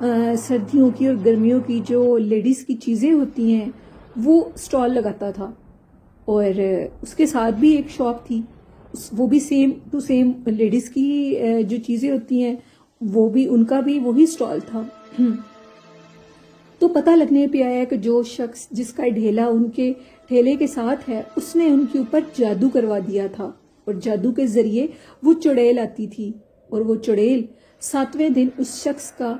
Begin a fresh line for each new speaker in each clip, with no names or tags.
سردیوں کی اور گرمیوں کی جو لیڈیز کی چیزیں ہوتی ہیں وہ سٹال لگاتا تھا، اور اس کے ساتھ بھی ایک شاپ تھی، وہ بھی سیم ٹو سیم لیڈیز کی جو چیزیں ہوتی ہیں وہ بھی، ان کا بھی وہی سٹال تھا۔ تو پتہ لگنے پہ آیا کہ جو شخص جس کا ڈھیلا ان کے ٹھیلے کے ساتھ ہے اس نے ان کے اوپر جادو کروا دیا تھا، اور جادو کے ذریعے وہ چڑیل آتی تھی، اور وہ چڑیل 7ویں دن اس شخص کا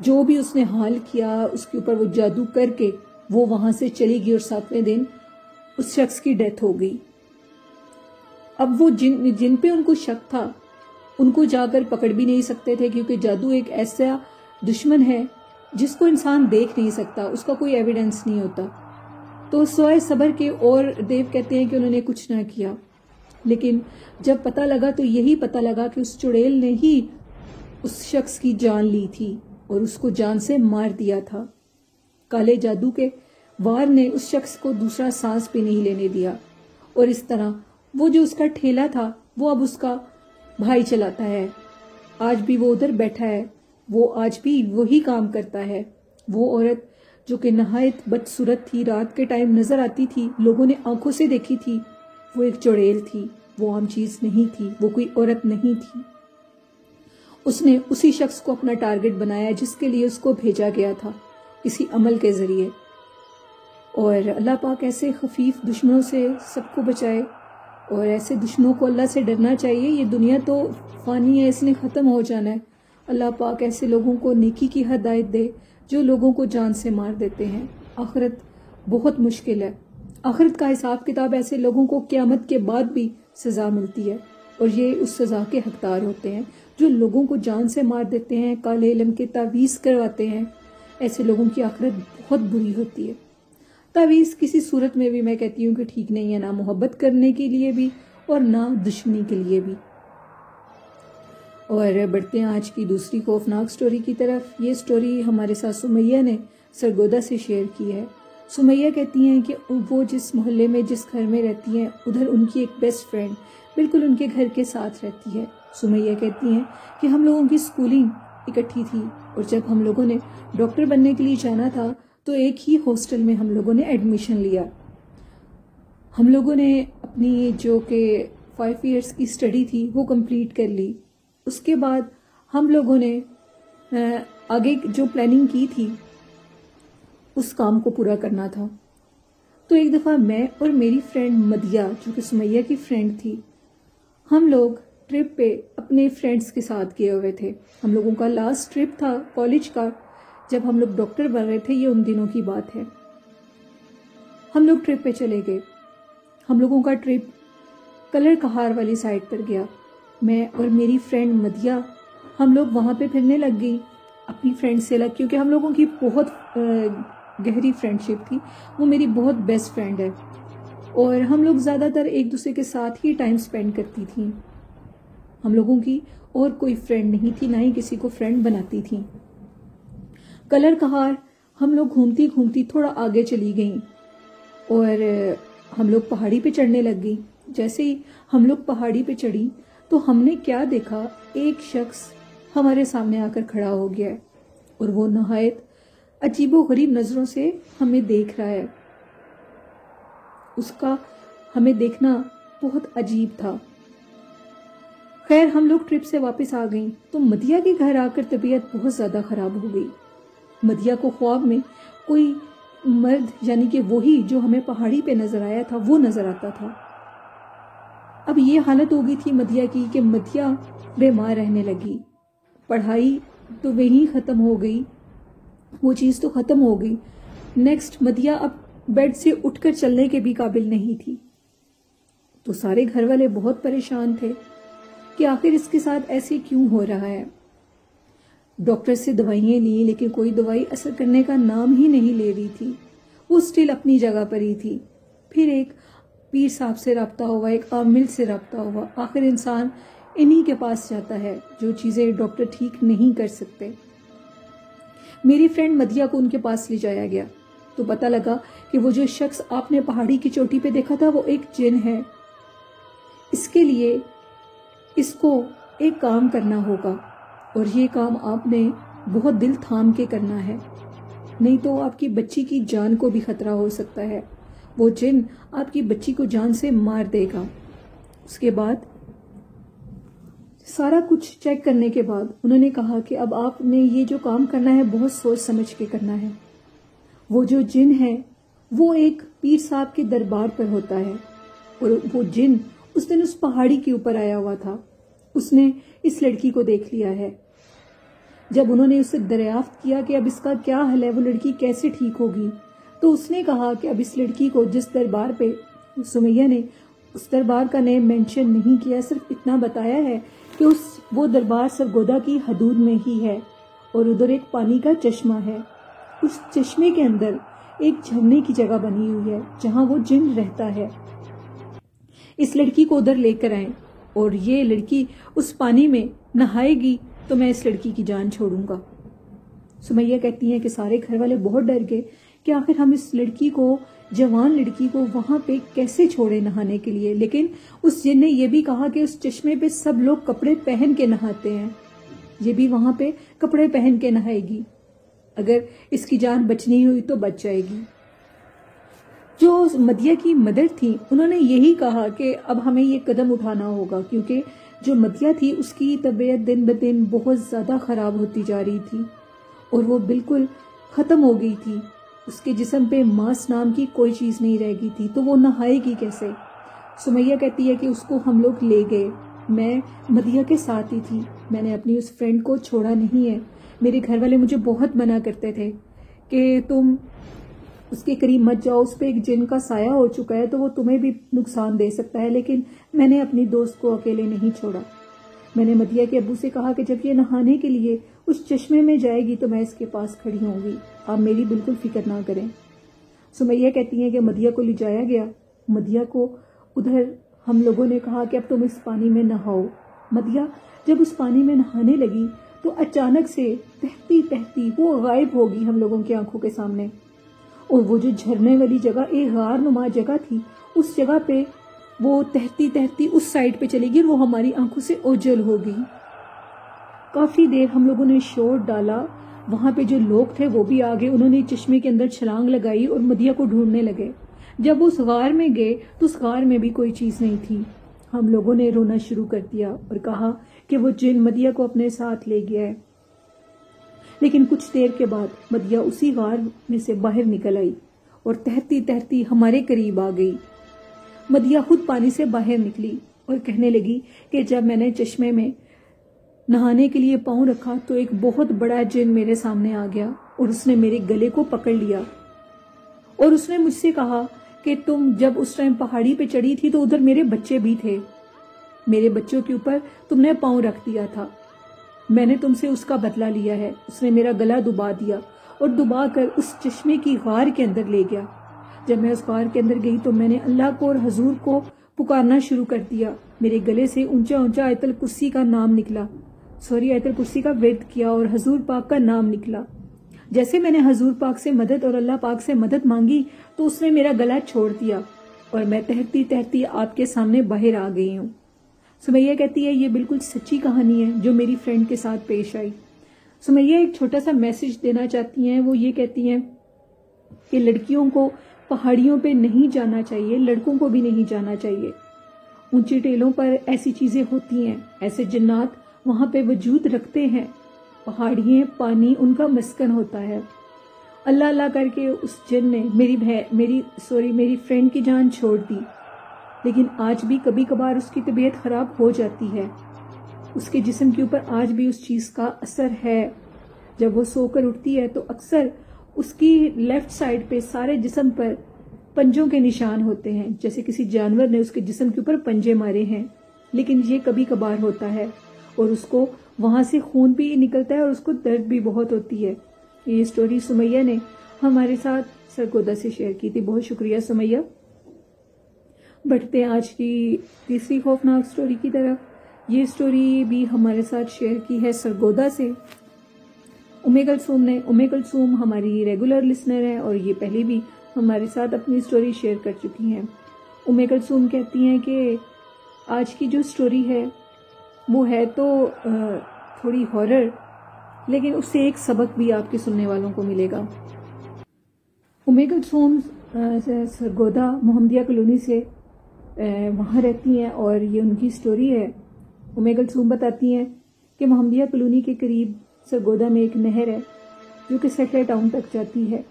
جو بھی اس نے حال کیا اس کے اوپر وہ جادو کر کے وہ وہاں سے چلی گئی، اور 7ویں دن اس شخص کی ڈیتھ ہو گئی۔ اب وہ جن پہ ان کو شک تھا ان کو جا کر پکڑ بھی نہیں سکتے تھے، کیونکہ جادو ایک ایسا دشمن ہے جس کو انسان دیکھ نہیں سکتا، اس کا کوئی ایویڈنس نہیں ہوتا۔ تو سوائے صبر کے، اور دیو کہتے ہیں کہ انہوں نے کچھ نہ کیا، لیکن جب پتہ لگا تو یہی پتہ لگا کہ اس چڑیل نے ہی اس شخص کی جان لی تھی اور اس کو جان سے مار دیا تھا۔ کالے جادو کے وار نے اس شخص کو دوسرا سانس بھی نہیں لینے دیا، اور اس طرح وہ جو اس کا ٹھیلا تھا وہ اب اس کا بھائی چلاتا ہے۔ آج بھی وہ ادھر بیٹھا ہے، وہ آج بھی وہی کام کرتا ہے۔ وہ عورت جو کہ نہایت بدصورت تھی، رات کے ٹائم نظر آتی تھی، لوگوں نے آنکھوں سے دیکھی تھی، وہ ایک چڑیل تھی، وہ عام چیز نہیں تھی، وہ کوئی عورت نہیں تھی۔ اس نے اسی شخص کو اپنا ٹارگٹ بنایا جس کے لیے اس کو بھیجا گیا تھا، کسی عمل کے ذریعے۔ اور اللہ پاک ایسے خفیف دشمنوں سے سب کو بچائے، اور ایسے دشمنوں کو اللہ سے ڈرنا چاہیے۔ یہ دنیا تو فانی ہے، اس نے ختم ہو جانا ہے۔ اللہ پاک ایسے لوگوں کو نیکی کی ہدایت دے جو لوگوں کو جان سے مار دیتے ہیں۔ آخرت بہت مشکل ہے، آخرت کا حساب کتاب ایسے لوگوں کو قیامت کے بعد بھی سزا ملتی ہے، اور یہ اس سزا کے حقدار ہوتے ہیں جو لوگوں کو جان سے مار دیتے ہیں، کالے علم کے تعویذ کرواتے ہیں۔ ایسے لوگوں کی آخرت بہت بری ہوتی ہے۔ تعویذ کسی صورت میں بھی میں کہتی ہوں کہ ٹھیک نہیں ہے، نہ محبت کرنے کے لیے بھی اور نہ دشمنی کے لیے بھی۔ اور بڑھتے ہیں آج کی دوسری خوفناک سٹوری کی طرف۔ یہ سٹوری ہمارے ساتھ سمیہ نے سرگودا سے شیئر کی ہے۔ سمیہ کہتی ہیں کہ وہ جس محلے میں جس گھر میں رہتی ہیں ادھر ان کی ایک بیسٹ فرینڈ بالکل ان کے گھر کے ساتھ رہتی ہے۔ سمیہ کہتی ہیں کہ ہم لوگوں کی سکولنگ اکٹھی تھی، اور جب ہم لوگوں نے ڈاکٹر بننے کے لیے جانا تھا تو ایک ہی ہاسٹل میں ہم لوگوں نے ایڈمیشن لیا۔ ہم لوگوں نے اپنی جو کہ 5 ایئرس کی اسٹڈی تھی وہ کمپلیٹ کر لی۔ اس کے بعد ہم لوگوں نے آگے جو پلاننگ کی تھی اس کام کو پورا کرنا تھا۔ تو ایک دفعہ میں اور میری فرینڈ مدیہ جو کہ سمیہ کی فرینڈ تھی، ہم لوگ ٹرپ پہ اپنے فرینڈس کے ساتھ گئے ہوئے تھے۔ ہم لوگوں کا لاسٹ ٹرپ تھا کالج کا، جب ہم لوگ ڈاکٹر بن رہے تھے، یہ ان دنوں کی بات ہے۔ ہم لوگ ٹرپ پہ چلے گئے۔ ہم لوگوں کا ٹرپ کلر کہار والی سائڈ پر گیا۔ میں اور میری فرینڈ مدیہ ہم لوگ وہاں پہ پھرنے لگ گئی اپنی فرینڈ سے الگ، کیونکہ ہم لوگوں کی بہت گہری فرینڈ شپ تھی، وہ میری بہت بیسٹ فرینڈ ہے، اور ہم لوگ زیادہ تر ایک دوسرے کے ساتھ ہی ٹائم سپینڈ کرتی تھیں۔ ہم لوگوں کی اور کوئی فرینڈ نہیں تھی، نہ ہی کسی کو فرینڈ بناتی تھیں۔ کلر کہار ہم لوگ گھومتی گھومتی تھوڑا آگے چلی گئیں، اور ہم لوگ پہاڑی پہ چڑھنے لگ گئی۔ جیسے ہی ہم لوگ پہاڑی پہ چڑھی تو ہم نے کیا دیکھا، ایک شخص ہمارے سامنے آ کر کھڑا ہو گیا ہے، اور وہ نہایت عجیب و غریب نظروں سے ہمیں دیکھ رہا ہے۔ اس کا ہمیں دیکھنا بہت عجیب تھا۔ خیر ہم لوگ ٹرپ سے واپس آ گئیں تو مدیہ کے گھر آ کر طبیعت بہت زیادہ خراب ہو گئی۔ مدیہ کو خواب میں کوئی مرد، یعنی کہ وہی جو ہمیں پہاڑی پہ نظر آیا تھا، وہ نظر آتا تھا۔ اب یہ حالت ہو گئی تھی مدیہ کی کہ مدیہ بیمار رہنے لگی۔ پڑھائی تو وہیں ختم ہو گئی، وہ چیز تو ختم ہو گئی۔ نیکسٹ مدیہ اب بیڈ سے اٹھ کر چلنے کے بھی قابل نہیں تھی۔ تو سارے گھر والے بہت پریشان تھے کہ آخر اس کے ساتھ ایسے کیوں ہو رہا ہے۔ ڈاکٹر سے دوائیاں لیں لیکن کوئی دوائی اثر کرنے کا نام ہی نہیں لے رہی تھی، وہ سٹل اپنی جگہ پر ہی تھی۔ پھر ایک پیر صاحب سے رابطہ ہوا، ایک عامل سے رابطہ ہوا، آخر انسان انہی کے پاس جاتا ہے جو چیزیں ڈاکٹر ٹھیک نہیں کر سکتے۔ میری فرینڈ مدیہ کو ان کے پاس لے جایا گیا تو پتہ لگا کہ وہ جو شخص آپ نے پہاڑی کی چوٹی پہ دیکھا تھا وہ ایک جن ہے۔ اس کے لیے اس کو ایک کام کرنا ہوگا، اور یہ کام آپ نے بہت دل تھام کے کرنا ہے، نہیں تو آپ کی بچی کی جان کو بھی خطرہ ہو سکتا ہے۔ وہ جن آپ کی بچی کو جان سے مار دے گا۔ اس کے بعد سارا کچھ چیک کرنے کے بعد انہوں نے کہا کہ اب آپ نے یہ جو کام کرنا ہے بہت سوچ سمجھ کے کرنا ہے۔ وہ جو جن ہے وہ ایک پیر صاحب کے دربار پر ہوتا ہے، اور وہ جن اس دن اس پہاڑی کے اوپر آیا ہوا تھا، اس نے اس لڑکی کو دیکھ لیا ہے۔ جب انہوں نے اسے دریافت کیا کہ اب اس کا کیا حل ہے، وہ لڑکی کیسے ٹھیک ہوگی، تو اس نے کہا کہ اب اس لڑکی کو جس دربار پہ، سمیہ نے اس دربار کا نیم مینشن نہیں کیا، صرف اتنا بتایا ہے کہ وہ دربار سرگودا کی حدود میں ہی ہے، اور ادھر ایک پانی کا چشمہ ہے۔ اس چشمے کے اندر ایک جھرنے کی جگہ بنی ہوئی ہے جہاں وہ جن رہتا ہے۔ اس لڑکی کو ادھر لے کر آئیں، اور یہ لڑکی اس پانی میں نہائے گی تو میں اس لڑکی کی جان چھوڑوں گا۔ سمیہ کہتی ہیں کہ سارے گھر والے بہت ڈر گئے کہ آخر ہم اس لڑکی کو، جوان لڑکی کو وہاں پہ کیسے چھوڑے نہانے کے لیے، لیکن اس جن نے یہ بھی کہا کہ اس چشمے پہ سب لوگ کپڑے پہن کے نہاتے ہیں، یہ بھی وہاں پہ کپڑے پہن کے نہائے گی، اگر اس کی جان بچنی ہوئی تو بچ جائے گی۔ جو مدیہ کی مدر تھی انہوں نے یہی کہا کہ اب ہمیں یہ قدم اٹھانا ہوگا، کیونکہ جو مدیہ تھی اس کی طبیعت دن بدن بہت زیادہ خراب ہوتی جا رہی تھی، اور وہ بالکل ختم ہو گئی تھی، اس کے جسم پہ ماس نام کی کوئی چیز نہیں رہ گئی تھی، تو وہ نہائے گی کیسے؟ سمیہ کہتی ہے کہ اس کو ہم لوگ لے گئے، میں مدیہ کے ساتھ ہی تھی، میں نے اپنی اس فرینڈ کو چھوڑا نہیں ہے۔ میرے گھر والے مجھے بہت منع کرتے تھے کہ تم اس کے قریب مت جاؤ، اس پہ ایک جن کا سایہ ہو چکا ہے تو وہ تمہیں بھی نقصان دے سکتا ہے، لیکن میں نے اپنی دوست کو اکیلے نہیں چھوڑا۔ میں نے مدیہ کے ابو سے کہا کہ جب یہ نہانے کے لیے اس چشمے میں جائے گی تو میں اس کے پاس کھڑی ہوں گی، آپ میری بالکل فکر نہ کریں۔ سمیہ کہتی ہیں کہ مدیہ کو لے جایا گیا، مدیہ کو ادھر ہم لوگوں نے کہا کہ اب تم اس پانی میں نہاؤ۔ مدیہ جب اس پانی میں نہانے لگی تو اچانک سے تہتی تہتی وہ غائب ہوگی ہم لوگوں کی آنکھوں کے سامنے، اور وہ جو جھرنے والی جگہ ایک غار نما جگہ تھی، اس جگہ پہ وہ تہتی تہتی اس سائڈ پہ چلے گی اور وہ ہماری آنکھوں سے اوجھل ہوگی۔ کافی دیر ہم لوگوں نے شور ڈالا، وہاں پہ جو لوگ تھے وہ بھی آگے، انہوں نے چشمے کے اندر چھلانگ لگائی اور مدیہ کو ڈھونڈنے لگے۔ جب اس غار میں گئے تو اس غار میں بھی کوئی چیز نہیں تھی۔ ہم لوگوں نے رونا شروع کر دیا اور کہا کہ وہ جن مدیہ کو اپنے ساتھ لے گیا ہے، لیکن کچھ دیر کے بعد مدیہ اسی غار میں سے باہر نکل آئی اور تہتی تہتی ہمارے قریب آ گئی۔ مدیہ خود پانی سے باہر نکلی اور کہنے لگی کہ جب میں نے چشمے میں نہانے کے لیے پاؤں رکھا تو ایک بہت بڑا جن میرے سامنے آ گیا اور اس نے میرے گلے کو پکڑ لیا، اور اس نے مجھ سے کہا کہ تم جب اس ٹائم پہاڑی پہ چڑھی تھی تو ادھر میرے بچے بھی تھے، میرے بچوں کے اوپر تم نے پاؤں رکھ دیا تھا، میں نے تم سے اس کا بدلہ لیا ہے۔ اس نے میرا گلا دبا دیا اور دبا کر اس چشمے کی غار کے اندر لے گیا۔ جب میں اس غار کے اندر گئی تو میں نے اللہ کو اور حضور کو پکارنا شروع کر دیا، میرے گلے سے اونچا اونچا آیت الکرسی کا نام نکلا، آیت الکرسی کا ورد کیا اور حضور پاک کا نام نکلا۔ جیسے میں نے حضور پاک سے مدد اور اللہ پاک سے مدد مانگی تو اس نے میرا گلا چھوڑ دیا اور میں تہتی تہتی آپ کے سامنے باہر آ گئی ہوں۔ سمیہ کہتی ہے یہ بالکل سچی کہانی ہے جو میری فرینڈ کے ساتھ پیش آئی۔ سمیہ ایک چھوٹا سا میسج دینا چاہتی ہیں، وہ یہ کہتی ہیں کہ لڑکیوں کو پہاڑیوں پہ نہیں جانا چاہیے، لڑکوں کو بھی نہیں جانا چاہیے، اونچی ٹیلوں پر ایسی چیزیں ہوتی ہیں، ایسے جنات وہاں پہ وجود رکھتے ہیں، پہاڑیاں پانی ان کا مسکن ہوتا ہے۔ اللہ اللہ کر کے اس جن نے میری فرینڈ کی جان چھوڑ دی، لیکن آج بھی کبھی کبھار اس کی طبیعت خراب ہو جاتی ہے، اس کے جسم کے اوپر آج بھی اس چیز کا اثر ہے۔ جب وہ سو کر اٹھتی ہے تو اکثر اس کی لیفٹ سائڈ پہ سارے جسم پر پنجوں کے نشان ہوتے ہیں، جیسے کسی جانور نے اس کے جسم کے اوپر پنجے مارے ہیں، لیکن یہ کبھی کبھار ہوتا ہے اور اس کو وہاں سے خون بھی نکلتا ہے اور اس کو درد بھی بہت ہوتی ہے۔ یہ سٹوری سمیہ نے ہمارے ساتھ سرگودا سے شیئر کی تھی، بہت شکریہ سمیہ۔ بڑھتے ہیں آج کی تیسری خوفناک سٹوری کی طرف۔ یہ سٹوری بھی ہمارے ساتھ شیئر کی ہے سرگودا سے کلثوم نے۔ کلثوم ہماری ریگولر لسنر ہے اور یہ پہلے بھی ہمارے ساتھ اپنی سٹوری شیئر کر چکی ہیں۔ کلثوم کہتی ہیں کہ آج کی جو سٹوری ہے وہ ہے تو تھوڑی ہارر، لیکن اس سے ایک سبق بھی آپ کے سننے والوں کو ملے گا۔ کلثوم سرگودا محمدیہ کالونی سے وہاں رہتی ہیں اور یہ ان کی سٹوری ہے۔ کلثوم بتاتی ہیں کہ محمدیہ کالونی کے قریب سرگودا میں ایک نہر ہے جو کہ سیٹلر ٹاؤن تک جاتی ہے۔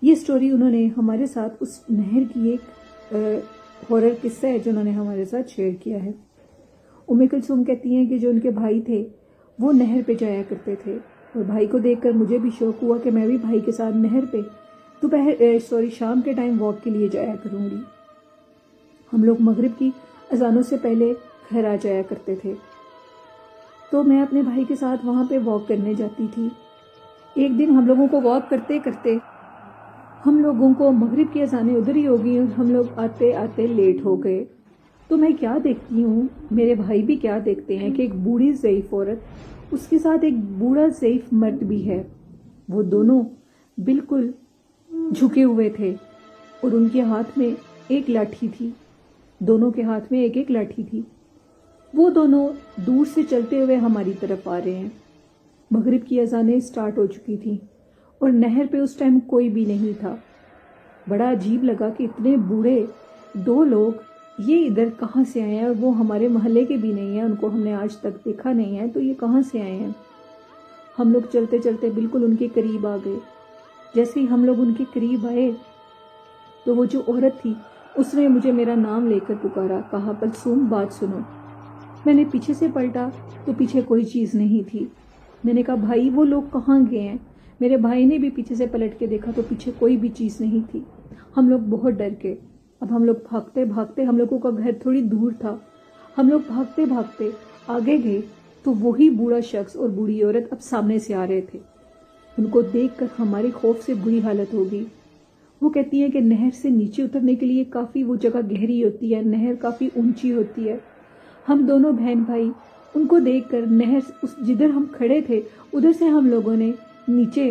یہ سٹوری انہوں نے ہمارے ساتھ اس نہر کی ایک ہارر قصہ ہے جو انہوں نے ہمارے ساتھ شیئر کیا ہے۔ کلثوم کہتی ہیں کہ جو ان کے بھائی تھے وہ نہر پہ جایا کرتے تھے اور بھائی کو دیکھ کر مجھے بھی شوق ہوا کہ میں بھی بھائی کے ساتھ نہر پہ شام کے ٹائم واک کے لیے جایا کروں گی۔ ہم لوگ مغرب کی اذانوں سے پہلے گھر آ جایا کرتے تھے، تو میں اپنے بھائی کے ساتھ وہاں پہ واک کرنے جاتی تھی۔ ایک دن ہم لوگوں کو واک کرتے کرتے ہم لوگوں کو مغرب کی اذانیں ادھر ہی ہو گئی اور ہم لوگ آتے آتے لیٹ ہو گئے۔ تو میں کیا دیکھتی ہوں، میرے بھائی بھی کیا دیکھتے ہیں کہ ایک بوڑھی ضعیف عورت، اس کے ساتھ ایک بوڑھا ضعیف مرد بھی ہے۔ وہ دونوں بالکل جھکے ہوئے تھے اور ان کے ہاتھ میں ایک لاٹھی تھی، دونوں کے ہاتھ میں ایک ایک لاٹھی تھی۔ وہ دونوں دور سے چلتے ہوئے ہماری طرف آ رہے ہیں۔ مغرب کی اذانیں سٹارٹ ہو چکی تھیں اور نہر پہ اس ٹائم کوئی بھی نہیں تھا۔ بڑا عجیب لگا کہ اتنے بوڑھے دو لوگ یہ ادھر کہاں سے آئے ہیں، اور وہ ہمارے محلے کے بھی نہیں ہیں، ان کو ہم نے آج تک دیکھا نہیں ہے، تو یہ کہاں سے آئے ہیں۔ ہم لوگ چلتے چلتے بالکل ان کے قریب آ گئے۔ جیسے ہی ہم لوگ ان کے قریب آئے تو وہ جو عورت تھی اس نے مجھے میرا نام لے کر پکارا، کہا کلثوم بات سنو۔ میں نے پیچھے سے پلٹا تو پیچھے کوئی چیز نہیں تھی۔ میں نے کہا بھائی وہ لوگ کہاں گئے ہیں؟ میرے بھائی نے بھی پیچھے سے پلٹ کے دیکھا تو پیچھے کوئی بھی چیز نہیں تھی۔ ہم لوگ بہت ڈر گئے۔ اب ہم لوگ بھاگتے بھاگتے، ہم لوگوں کا گھر تھوڑی دور تھا، ہم لوگ بھاگتے بھاگتے آگے گئے تو وہی بوڑھا شخص اور بوڑھی عورت اب سامنے سے آ رہے تھے۔ ان کو دیکھ کر ہماری خوف سے بری حالت ہو گئی۔ وہ کہتی ہیں کہ نہر سے نیچے اترنے کے لیے کافی وہ جگہ گہری ہوتی ہے، نہر کافی اونچی ہوتی ہے۔ ہم دونوں بہن بھائی ان کو دیکھ کر نہر جدھر ہم کھڑے تھے ادھر سے ہم لوگوں نے نیچے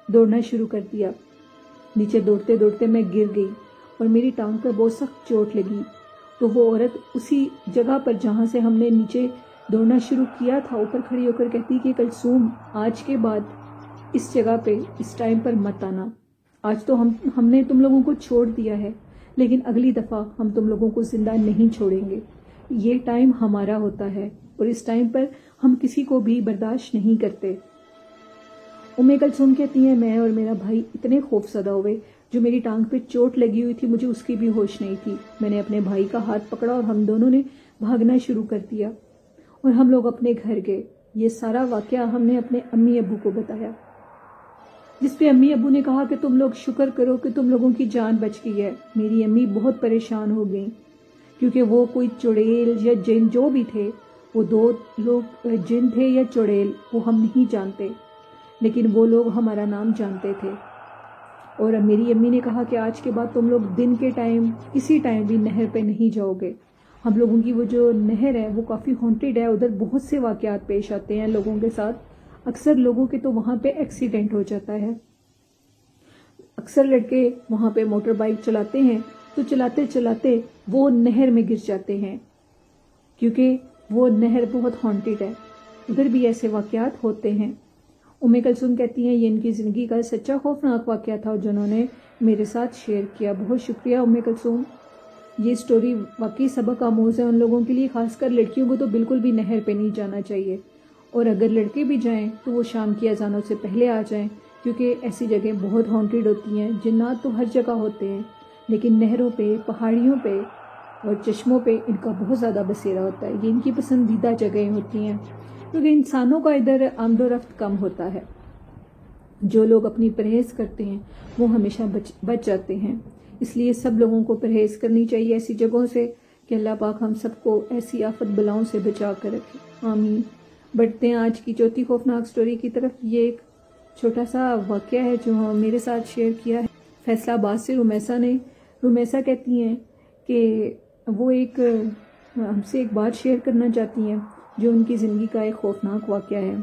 دوڑنا شروع کر دیا۔ نیچے دوڑتے دوڑتے میں گر گئی اور میری ٹانگ پر بہت سخت چوٹ لگی۔ تو وہ عورت اسی جگہ پر جہاں سے ہم نے نیچے دوڑنا شروع کیا تھا اوپر کھڑی ہو کر کہتی کہ کلثوم آج کے بعد اس جگہ پہ اس ٹائم پر مت آنا۔ آج تو ہم نے تم لوگوں کو چھوڑ دیا ہے، لیکن اگلی دفعہ ہم تم لوگوں کو زندہ نہیں چھوڑیں گے۔ یہ ٹائم ہمارا ہوتا ہے اور اس ٹائم پر ہم کسی کو بھی برداشت نہیں کرتے۔ کلثوم کہتی ہیں میں اور میرا بھائی اتنے خوف زدہ ہوئے، جو میری ٹانگ پہ چوٹ لگی ہوئی تھی مجھے اس کی بھی ہوش نہیں تھی۔ میں نے اپنے بھائی کا ہاتھ پکڑا اور ہم دونوں نے بھاگنا شروع کر دیا اور ہم لوگ اپنے گھر گئے۔ یہ سارا واقعہ ہم نے اپنے امی ابو کو بتایا، جس پہ امی ابو نے کہا کہ تم لوگ شکر کرو کہ تم لوگوں کی جان بچ گئی ہے۔ میری امی بہت پریشان ہو گئیں کیونکہ وہ کوئی چڑیل یا جن جو بھی تھے، وہ دو لوگ جن تھے یا چڑیل وہ ہم نہیں جانتے، لیکن وہ لوگ ہمارا نام جانتے تھے۔ اور میری امی نے کہا کہ آج کے بعد تم لوگ دن کے ٹائم کسی ٹائم بھی نہر پہ نہیں جاؤ گے۔ ہم لوگوں کی وہ جو نہر ہے وہ کافی ہانٹیڈ ہے، ادھر بہت سے واقعات پیش آتے ہیں لوگوں کے ساتھ۔ اکثر لوگوں کے تو وہاں پہ ایکسیڈنٹ ہو جاتا ہے۔ اکثر لڑکے وہاں پہ موٹر بائک چلاتے ہیں تو چلاتے چلاتے وہ نہر میں گر جاتے ہیں، کیونکہ وہ نہر بہت ہانٹیڈ ہے۔ ادھر بھی ایسے واقعات ہوتے ہیں۔ کلثوم کہتی ہیں یہ ان کی زندگی کا سچا خوفناک واقعہ تھا جنہوں نے میرے ساتھ شیئر کیا۔ بہت شکریہ کلثوم۔ یہ سٹوری واقعی سبق آموز ہے ان لوگوں کے لیے، خاص کر لڑکیوں کو تو بالکل بھی نہر پہ نہیں جانا چاہیے، اور اگر لڑکے بھی جائیں تو وہ شام کی اذانوں سے پہلے آ جائیں، کیونکہ ایسی جگہیں بہت ہانٹیڈ ہوتی ہیں۔ جنات تو ہر جگہ ہوتے ہیں، لیکن نہروں پہ، پہاڑیوں پہ اور چشموں پہ ان کا بہت زیادہ بسیرا ہوتا ہے۔ یہ ان کی پسندیدہ جگہیں ہوتی ہیں کیونکہ انسانوں کا ادھر آمد و رفت کم ہوتا ہے۔ جو لوگ اپنی پرہیز کرتے ہیں وہ ہمیشہ بچ جاتے ہیں، اس لیے سب لوگوں کو پرہیز کرنی چاہیے ایسی جگہوں سے کہ اللہ پاک ہم سب کو ایسی آفت بلاؤں سے بچا کر رکھے، آمین۔ بڑھتے ہیں آج کی چوتھی خوفناک سٹوری کی طرف۔ یہ ایک چھوٹا سا واقعہ ہے جو میرے ساتھ شیئر کیا ہے فیصلہ آباد سے رمیسا نے۔ رمیسا کہتی ہیں کہ وہ ہم سے ایک بات شیئر کرنا چاہتی ہیں جو ان کی زندگی کا ایک خوفناک واقعہ ہے۔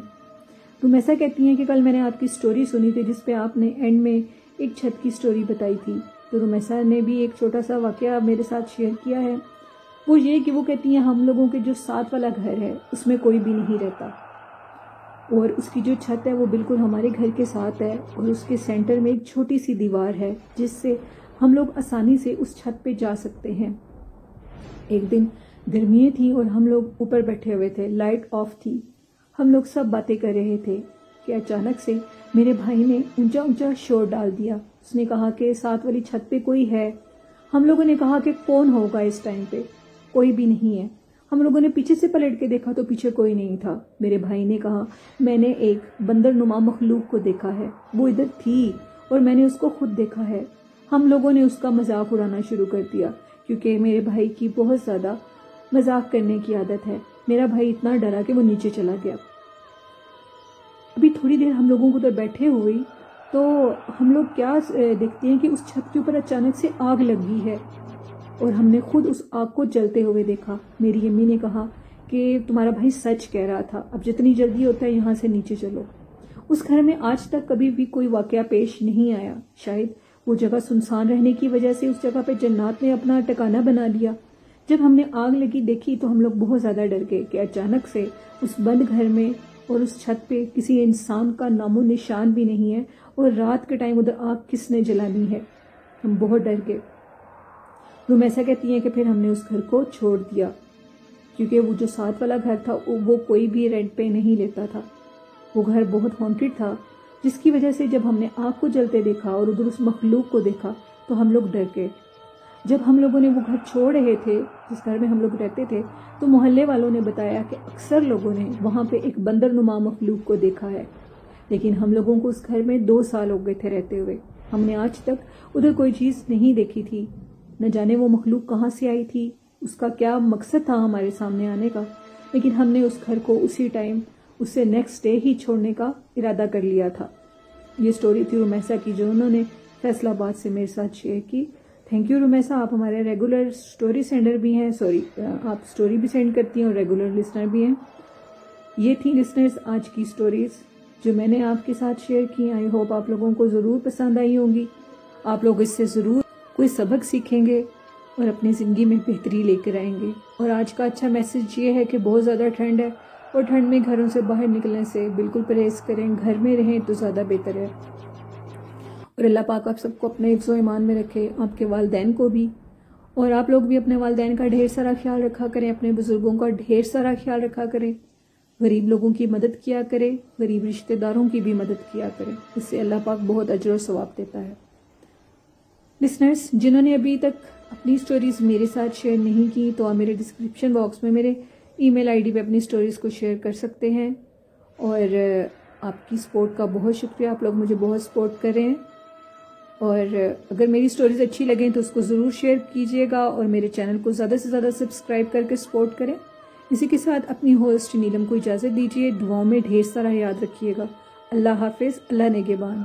رمیسا کہتی ہیں کہ کل میں نے آپ کی سٹوری سنی تھی جس پہ آپ نے اینڈ میں ایک چھت کی سٹوری بتائی تھی، تو رمیسا نے بھی ایک چھوٹا سا واقعہ میرے ساتھ شیئر کیا ہے۔ وہ یہ کہ وہ کہتی ہیں ہم لوگوں کے جو ساتھ والا گھر ہے اس میں کوئی بھی نہیں رہتا، اور اس کی جو چھت ہے وہ بالکل ہمارے گھر کے ساتھ ہے، اور اس کے سینٹر میں ایک چھوٹی سی دیوار ہے جس سے ہم لوگ آسانی سے اس چھت پہ جا سکتے ہیں۔ ایک دن گرمیاں تھیں اور ہم لوگ اوپر بیٹھے ہوئے تھے، لائٹ آف تھی، ہم لوگ سب باتیں کر رہے تھے کہ اچانک سے میرے بھائی نے اونچا اونچا شور ڈال دیا۔ اس نے کہا کہ ساتھ والی چھت پہ کوئی ہے۔ ہم لوگوں نے کہا کہ کون ہوگا اس ٹائم پہ، کوئی بھی نہیں ہے۔ ہم لوگوں نے پیچھے سے پلٹ کے دیکھا تو پیچھے کوئی نہیں تھا۔ میرے بھائی نے کہا میں نے ایک بندر نما مخلوق کو دیکھا ہے، وہ ادھر تھی اور میں نے اس کو خود دیکھا ہے۔ ہم لوگوں نے اس کا مذاق اڑانا شروع کر دیا کیونکہ میرے بھائی کی بہت زیادہ مذاق کرنے کی عادت ہے۔ میرا بھائی اتنا ڈرا کہ وہ نیچے چلا گیا۔ ابھی تھوڑی دیر ہم لوگوں کو ادھر بیٹھے ہوئی تو ہم لوگ کیا دیکھتے ہیں کہ اس چھت کے اوپر اچانک سے آگ لگی ہے، اور ہم نے خود اس آگ کو جلتے ہوئے دیکھا۔ میری امی نے کہا کہ تمہارا بھائی سچ کہہ رہا تھا، اب جتنی جلدی ہوتا ہے یہاں سے نیچے چلو۔ اس گھر میں آج تک کبھی بھی کوئی واقعہ پیش نہیں آیا، شاید وہ جگہ سنسان رہنے کی وجہ سے اس جگہ پہ جنات نے اپنا ٹھکانہ بنا لیا۔ جب ہم نے آگ لگی دیکھی تو ہم لوگ بہت زیادہ ڈر گئے کہ اچانک سے اس بند گھر میں اور اس چھت پہ کسی انسان کا نام و نشان بھی نہیں ہے، اور رات کے ٹائم ادھر آگ کس نے جلانی ہے۔ ہم بہت ڈر گئے۔ رومیسا کہتی ہیں کہ پھر ہم نے اس گھر کو چھوڑ دیا کیونکہ وہ جو ساتھ والا گھر تھا وہ کوئی بھی رینٹ پہ نہیں لیتا تھا۔ وہ گھر بہت ہانٹڈ تھا، جس کی وجہ سے جب ہم نے آگ کو جلتے دیکھا اور ادھر اس مخلوق کو دیکھا تو ہم لوگ ڈر گئے۔ جب ہم لوگوں نے وہ گھر چھوڑ رہے تھے جس گھر میں ہم لوگ رہتے تھے تو محلے والوں نے بتایا کہ اکثر لوگوں نے وہاں پہ ایک بندر نما مخلوق کو دیکھا ہے، لیکن ہم لوگوں کو اس گھر میں 2 سال ہو گئے تھے رہتے ہوئے۔ ہم نے آج تک ادھر کوئی چیز نہیں دیکھی تھی، نہ جانے وہ مخلوق کہاں سے آئی تھی، اس کا کیا مقصد تھا ہمارے سامنے آنے کا، لیکن ہم نے اس گھر کو اسی ٹائم اس سے نیکسٹ ڈے ہی چھوڑنے کا ارادہ کر لیا تھا۔ یہ سٹوری تھی رومیسا کی جو انہوں نے فیصل آباد سے میرے ساتھ شیئر کی۔ تھینک یو رومیسا، آپ ہمارے ریگولر سٹوری سینڈر بھی ہیں، آپ سٹوری بھی سینڈ کرتی ہیں اور ریگولر لسنر بھی ہیں۔ یہ تھی لسنرز آج کی سٹوریز جو میں نے آپ کے ساتھ شیئر کی۔ آئی ہوپ آپ لوگوں کو ضرور پسند آئی ہوں گی، آپ لوگ اس سے ضرور کوئی سبق سیکھیں گے اور اپنی زندگی میں بہتری لے کر آئیں گے۔ اور آج کا اچھا میسج یہ ہے کہ بہت زیادہ ٹھنڈ ہے اور ٹھنڈ میں گھروں سے باہر نکلنے سے بالکل پرہیز کریں، گھر میں رہیں تو زیادہ بہتر ہے۔ اور اللہ پاک آپ سب کو اپنے حفظ و ایمان میں رکھے، آپ کے والدین کو بھی، اور آپ لوگ بھی اپنے والدین کا ڈھیر سارا خیال رکھا کریں، اپنے بزرگوں کا ڈھیر سارا خیال رکھا کریں، غریب لوگوں کی مدد کیا کریں، غریب رشتہ داروں کی بھی مدد کیا کریں، اس سے اللہ پاک بہت اجر و ثواب دیتا ہے۔ لسنرز جنہوں نے ابھی تک اپنی سٹوریز میرے ساتھ شیئر نہیں کی تو آپ میرے ڈسکرپشن باکس میں میرے ای میل آئی ڈی پہ اپنی سٹوریز کو شیئر کر سکتے ہیں، اور آپ کی سپورٹ کا بہت شکریہ، آپ لوگ مجھے بہت سپورٹ کر رہے ہیں، اور اگر میری سٹوریز اچھی لگیں تو اس کو ضرور شیئر کیجیے گا اور میرے چینل کو زیادہ سے زیادہ سبسکرائب کر کے سپورٹ کریں۔ اسی کے ساتھ اپنی ہوسٹ نیلم کو اجازت دیجیے، دعاؤں میں ڈھیر سارا یاد رکھیے گا۔ اللہ حافظ، اللہ نگہبان۔